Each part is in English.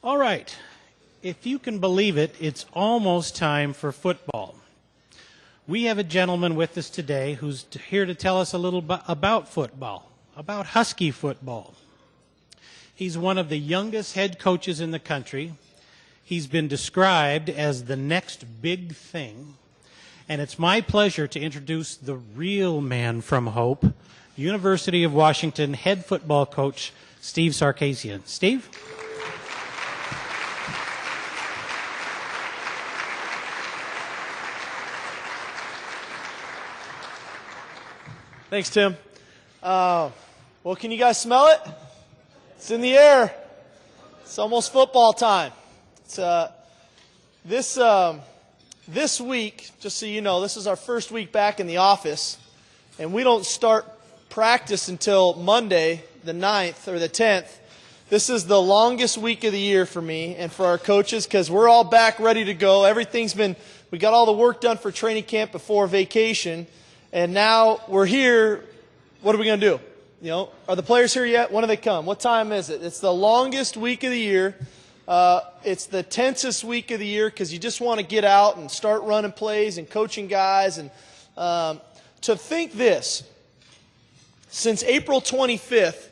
All right. If you can believe it, it's almost time for football. We have a gentleman with us today who's here to tell us a little about football, about Husky football. He's one of the youngest head coaches in the country. He's been described as the next big thing. And it's my pleasure to introduce the real man from Hope, University of Washington head football coach, Steve Sarkisian. Steve? Thanks, Tim. Well, can you guys smell it? It's in the air. It's almost football time. It's, this week, just so you know, this is our first week back in the office, and we don't start practice until Monday, the 9th or the 10th. This is the longest week of the year for me and for our coaches because we're all back ready to go. We got all the work done for training camp before vacation, and now we're here. What are we going to do? You know, are the players here yet? When do they come? What time is it? It's the longest week of the year. It's the tensest week of the year because you just want to get out and start running plays and coaching guys. And to think this, since April 25th,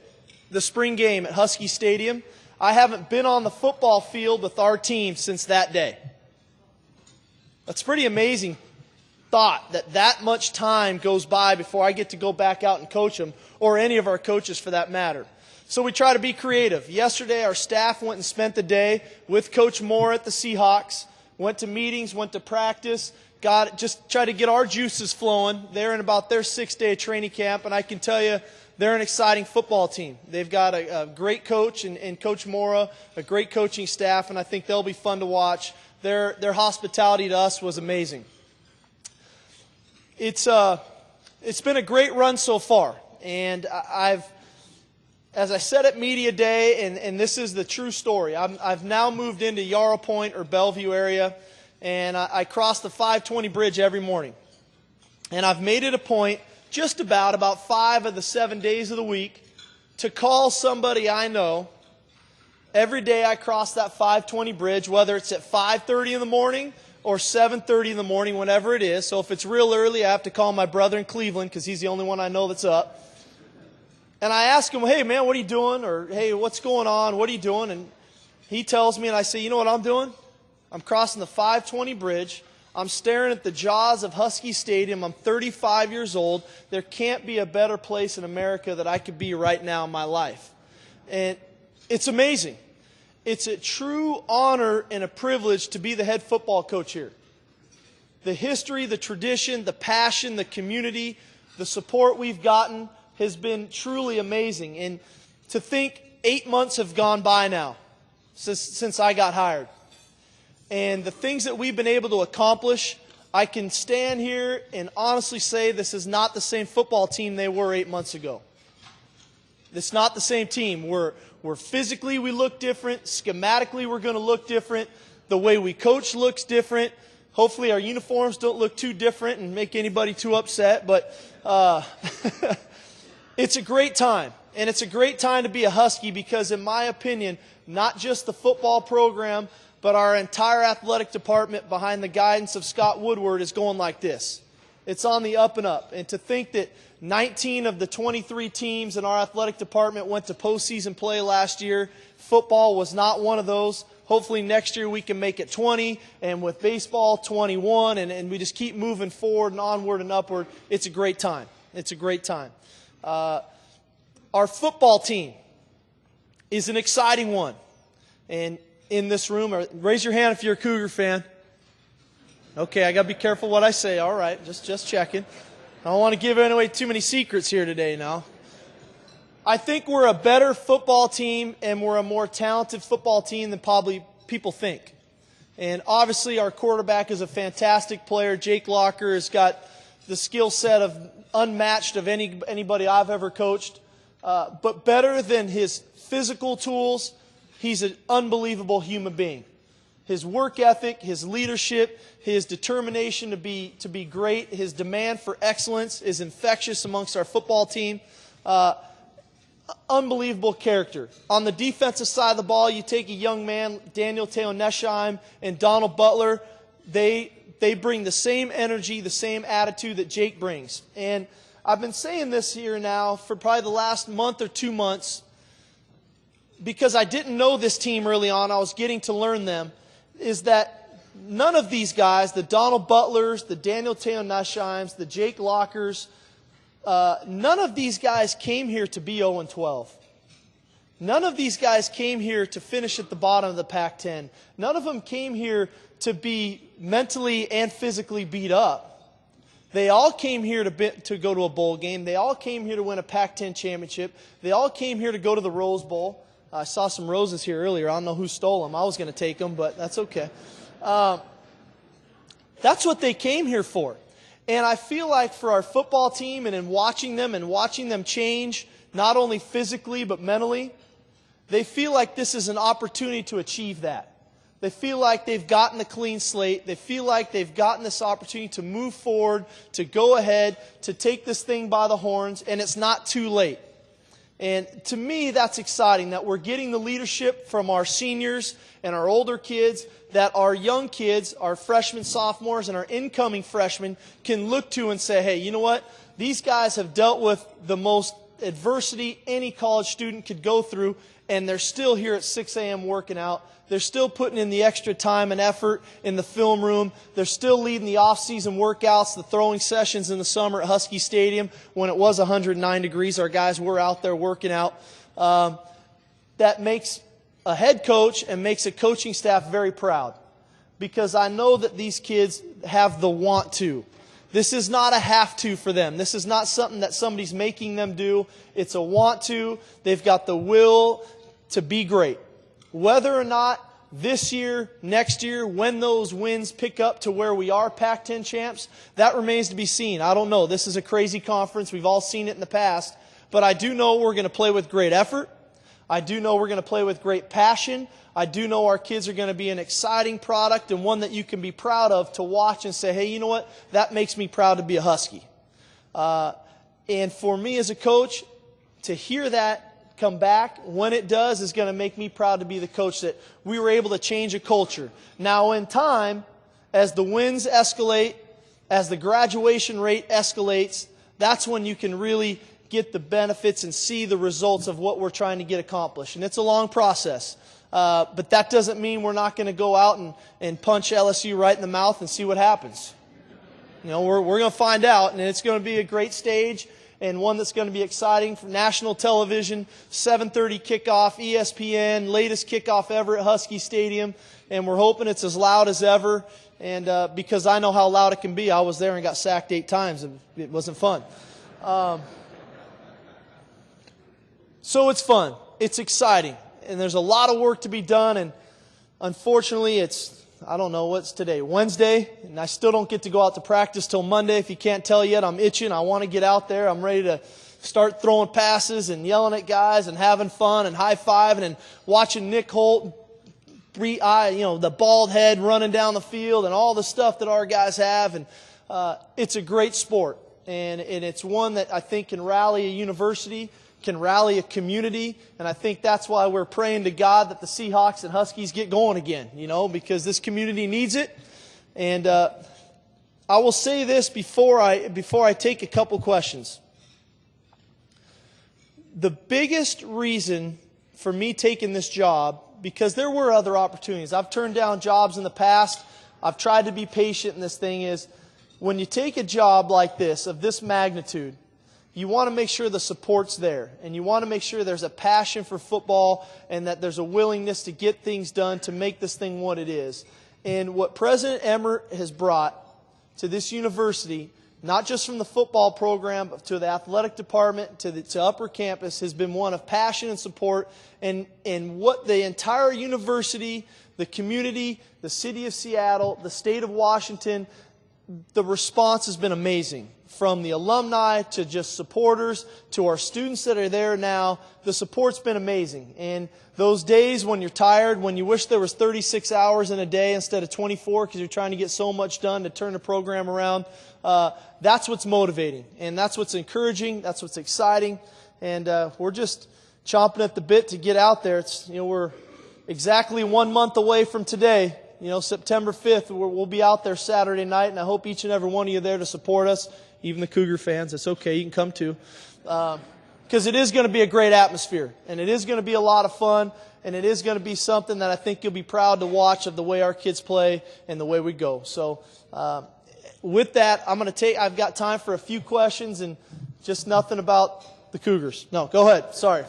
the spring game at Husky Stadium, I haven't been on the football field with our team since that day. That's pretty amazing thought that much time goes by before I get to go back out and coach them, or any of our coaches for that matter. So we try to be creative. Yesterday, our staff went and spent the day with Coach Moore at the Seahawks, went to meetings, went to practice, just try to get our juices flowing. They're in about their 6-day training camp, and I can tell you they're an exciting football team. They've got a great coach and Coach Mora, a great coaching staff, and I think they'll be fun to watch. Their hospitality to us was amazing. It's been a great run so far, and as I said at Media Day, and this is the true story, I've now moved into Yarrow Point or Bellevue area, and I cross the 520 bridge every morning. And I've made it a point just about 5 of the 7 days of the week to call somebody I know every day I cross that 520 bridge, whether it's at 5:30 in the morning or 7:30 in the morning, whenever it is. So if it's real early, I have to call my brother in Cleveland because he's the only one I know that's up. And I ask him, hey, man, what are you doing? Or, hey, what's going on? What are you doing? And he tells me, and I say, you know what I'm doing? I'm crossing the 520 bridge. I'm staring at the jaws of Husky Stadium. I'm 35 years old. There can't be a better place in America that I could be right now in my life. And it's amazing. It's a true honor and a privilege to be the head football coach here. The history, the tradition, the passion, the community, the support we've gotten has been truly amazing. And to think 8 months have gone by now since I got hired. And the things that we've been able to accomplish, I can stand here and honestly say this is not the same football team they were 8 months ago. It's not the same team. We're physically, we look different. Schematically, we're going to look different. The way we coach looks different. Hopefully our uniforms don't look too different and make anybody too upset. But it's a great time. And it's a great time to be a Husky because, in my opinion, not just the football program, but our entire athletic department behind the guidance of Scott Woodward is going like this. It's on the up and up. And to think that 19 of the 23 teams in our athletic department went to postseason play last year. Football was not one of those. Hopefully next year we can make it 20, and with baseball, 21, and we just keep moving forward and onward and upward. It's a great time. It's a great time. Our football team is an exciting one. And in this room, raise your hand if you're a Cougar fan. Okay, I got to be careful what I say. All right, just checking. I don't want to give away too many secrets here today now. I think we're a better football team and we're a more talented football team than probably people think. And obviously our quarterback is a fantastic player. Jake Locker has got the skill set of unmatched of anybody I've ever coached. But better than his physical tools, he's an unbelievable human being. His work ethic, his leadership, his determination to be great, his demand for excellence is infectious amongst our football team. unbelievable character. On the defensive side of the ball, you take a young man, Daniel Teonesheim and Donald Butler. They bring the same energy, the same attitude that Jake brings. And I've been saying this here now for probably the last month or 2 months because I didn't know this team early on. I was getting to learn them, is that none of these guys, the Donald Butlers, the Daniel Teonesheims, the Jake Lockers, none of these guys came here to be 0-12. None of these guys came here to finish at the bottom of the Pac-10. None of them came here to be mentally and physically beat up. They all came here to go to a bowl game. They all came here to win a Pac-10 championship. They all came here to go to the Rose Bowl. I saw some roses here earlier. I don't know who stole them. I was going to take them, but that's okay. That's what they came here for. And I feel like for our football team and in watching them change, not only physically but mentally, they feel like this is an opportunity to achieve that. They feel like they've gotten a clean slate. They feel like they've gotten this opportunity to move forward, to go ahead, to take this thing by the horns, and it's not too late. And to me, that's exciting, that we're getting the leadership from our seniors and our older kids, that our young kids, our freshmen, sophomores, and our incoming freshmen can look to and say, hey, you know what? These guys have dealt with the most adversity any college student could go through, and they're still here at 6 a.m. working out. They're still putting in the extra time and effort in the film room. They're still leading the off-season workouts, the throwing sessions in the summer at Husky Stadium. When it was 109 degrees, our guys were out there working out. That makes a head coach and makes a coaching staff very proud, because I know that these kids have the want to. This is not a have to for them. This is not something that somebody's making them do. It's a want to. They've got the will to be great. Whether or not this year, next year, when those wins pick up to where we are Pac-10 champs, that remains to be seen. I don't know. This is a crazy conference. We've all seen it in the past. But I do know we're going to play with great effort. I do know we're going to play with great passion. I do know our kids are going to be an exciting product and one that you can be proud of to watch and say, hey, you know what? That makes me proud to be a Husky. And for me as a coach, to hear that come back when it does is going to make me proud to be the coach that we were able to change a culture. Now in time, as the wins escalate, as the graduation rate escalates, that's when you can really get the benefits and see the results of what we're trying to get accomplished. And it's a long process. But that doesn't mean we're not going to go out and punch LSU right in the mouth and see what happens. You know, we're going to find out, and it's going to be a great stage and one that's going to be exciting for national television, 7:30 kickoff, ESPN, latest kickoff ever at Husky Stadium, and we're hoping it's as loud as ever. And because I know how loud it can be, I was there and got sacked 8 times, and it wasn't fun. So it's fun, it's exciting, and there's a lot of work to be done. And unfortunately, I don't know, what's today, Wednesday, and I still don't get to go out to practice till Monday. If you can't tell yet, I'm itching. I want to get out there. I'm ready to start throwing passes and yelling at guys and having fun and high-fiving and watching Nick Holt, the bald head running down the field and all the stuff that our guys have. And it's a great sport, and it's one that I think can rally a university, can rally a community, and I think that's why we're praying to God that the Seahawks and Huskies get going again, because this community needs it. And I will say this before I take a couple questions. The biggest reason for me taking this job, because there were other opportunities. I've turned down jobs in the past. I've tried to be patient in this thing, is when you take a job like this, of this magnitude, you want to make sure the support's there, and you want to make sure there's a passion for football and that there's a willingness to get things done to make this thing what it is. And what President Emmert has brought to this university, not just from the football program, but to the athletic department, to upper campus, has been one of passion and support. And what the entire university, the community, the city of Seattle, the state of Washington, the response has been amazing. From the alumni to just supporters to our students that are there now, the support's been amazing. And those days when you're tired, when you wish there was 36 hours in a day instead of 24 because you're trying to get so much done to turn the program around, that's what's motivating. And that's what's encouraging. That's what's exciting. And we're just chomping at the bit to get out there. We're exactly 1 month away from today. September 5th, we'll be out there Saturday night, and I hope each and every one of you there to support us, even the Cougar fans. It's okay, you can come too. Because it is going to be a great atmosphere, and it is going to be a lot of fun, and it is going to be something that I think you'll be proud to watch of the way our kids play and the way we go. So with that, I've got time for a few questions and just nothing about the Cougars. No, go ahead. Sorry.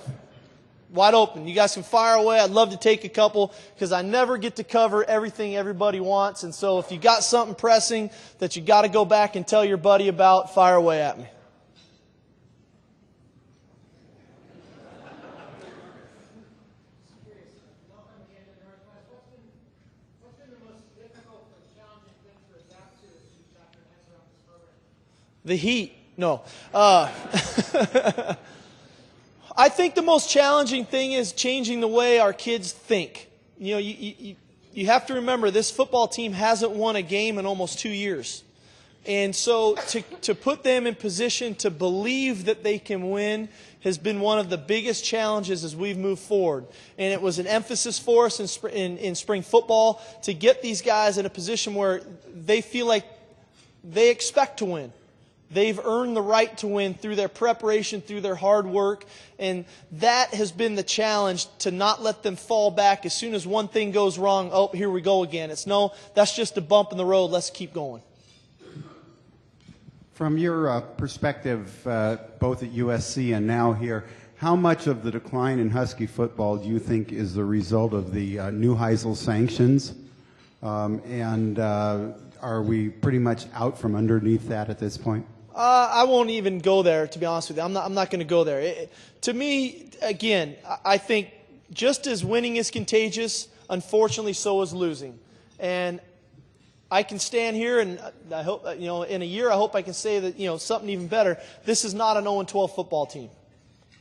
Wide open. You guys can fire away. I'd love to take a couple because I never get to cover everything everybody wants. And so if you got something pressing that you got to go back and tell your buddy about, fire away at me. The heat. No. I think the most challenging thing is changing the way our kids think. You have to remember this football team hasn't won a game in almost 2 years. And so to put them in position to believe that they can win has been one of the biggest challenges as we've moved forward. And it was an emphasis for us in spring football to get these guys in a position where they feel like they expect to win. They've earned the right to win through their preparation, through their hard work, and that has been the challenge, to not let them fall back as soon as one thing goes wrong. Oh, here we go again. No, that's just a bump in the road. Let's keep going. From your perspective, both at USC and now here, how much of the decline in Husky football do you think is the result of the new Heisel sanctions? And are we pretty much out from underneath that at this point? I won't even go there, to be honest with you. I'm not going to go there. To me, again, I think just as winning is contagious, unfortunately, so is losing. And I can stand here, and I hope, in a year, I hope I can say that, something even better. This is not an 0-12 football team.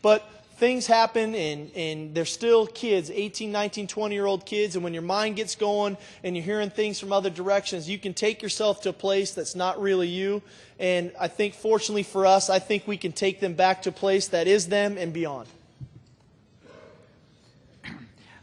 But things happen, and they're still kids, 18, 19, 20-year-old kids, and when your mind gets going and you're hearing things from other directions, you can take yourself to a place that's not really you. And I think, fortunately for us, I think we can take them back to a place that is them and beyond.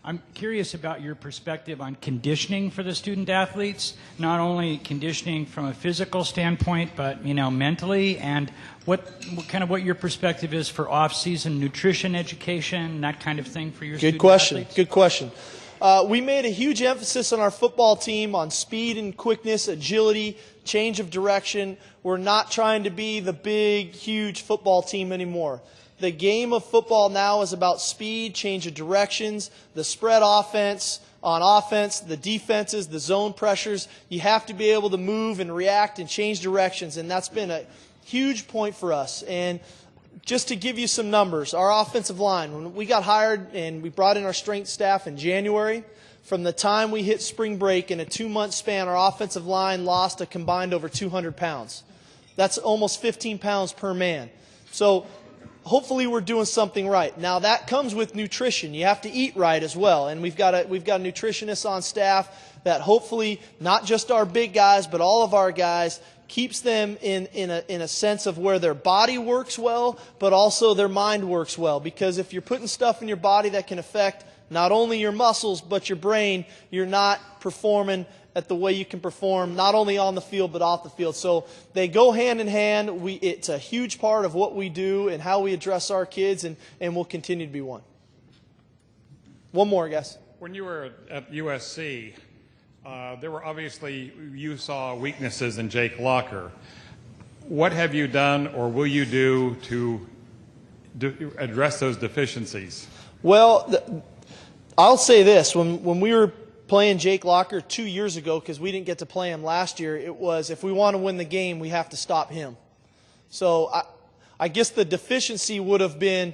I'm curious about your perspective on conditioning for the student athletes, not only conditioning from a physical standpoint, but mentally, and what your perspective is for off-season nutrition education, that kind of thing for your student athletes. Good question. We made a huge emphasis on our football team on speed and quickness, agility, change of direction. We're not trying to be the big, huge football team anymore. The game of football now is about speed, change of directions, the spread offense, on offense, the defenses, the zone pressures. You have to be able to move and react and change directions, and that's been a huge point for us. And just to give you some numbers, our offensive line, when we got hired and we brought in our strength staff in January, from the time we hit spring break in a 2-month span, our offensive line lost a combined over 200 pounds. That's almost 15 pounds per man. So hopefully we're doing something right. Now that comes with nutrition. You have to eat right as well. And we've got a nutritionist on staff that hopefully not just our big guys, but all of our guys, keeps them in a sense of where their body works well, but also their mind works well. Because if you're putting stuff in your body that can affect not only your muscles, but your brain, you're not performing at the way you can perform, not only on the field, but off the field. So they go hand in hand. It's a huge part of what we do and how we address our kids, and will continue to be one. One more, guys. When you were at USC, there were obviously, you saw weaknesses in Jake Locker. What have you done or will you do to address those deficiencies? Well, I'll say this. When we were playing Jake Locker 2 years ago, because we didn't get to play him last year, it was, if we want to win the game, we have to stop him. So I guess the deficiency would have been,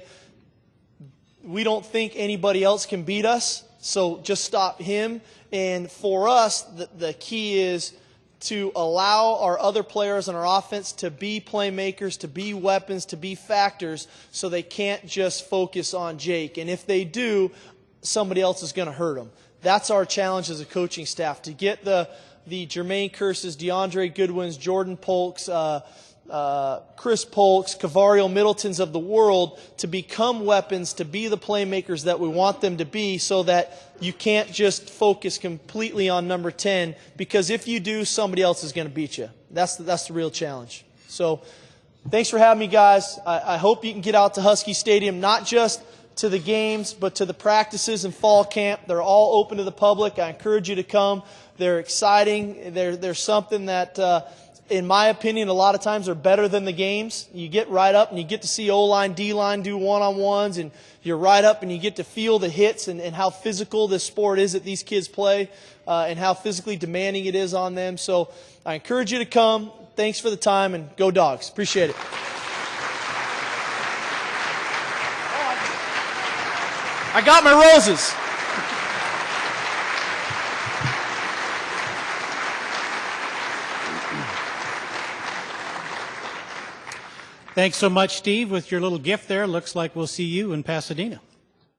we don't think anybody else can beat us, so just stop him. And for us, the key is to allow our other players on our offense to be playmakers, to be weapons, to be factors, so they can't just focus on Jake. And if they do, somebody else is going to hurt them. That's our challenge as a coaching staff, to get the Jermaine Curses, DeAndre Goodwins, Jordan Polks, Chris Polks, Cavario Middletons of the world to become weapons, to be the playmakers that we want them to be, so that you can't just focus completely on number 10, because if you do, somebody else is going to beat you. That's the real challenge. So thanks for having me, guys. I hope you can get out to Husky Stadium, not just to the games, but to the practices and fall camp. They're all open to the public. I encourage you to come. They're exciting. They're something that, in my opinion, a lot of times are better than the games. You get right up and you get to see O-line, D-line do one-on-ones, and you're right up and you get to feel the hits and how physical this sport is that these kids play, and how physically demanding it is on them. So I encourage you to come. Thanks for the time, and go Dogs. Appreciate it. I got my roses. Thanks so much, Steve, with your little gift there. Looks like we'll see you in Pasadena.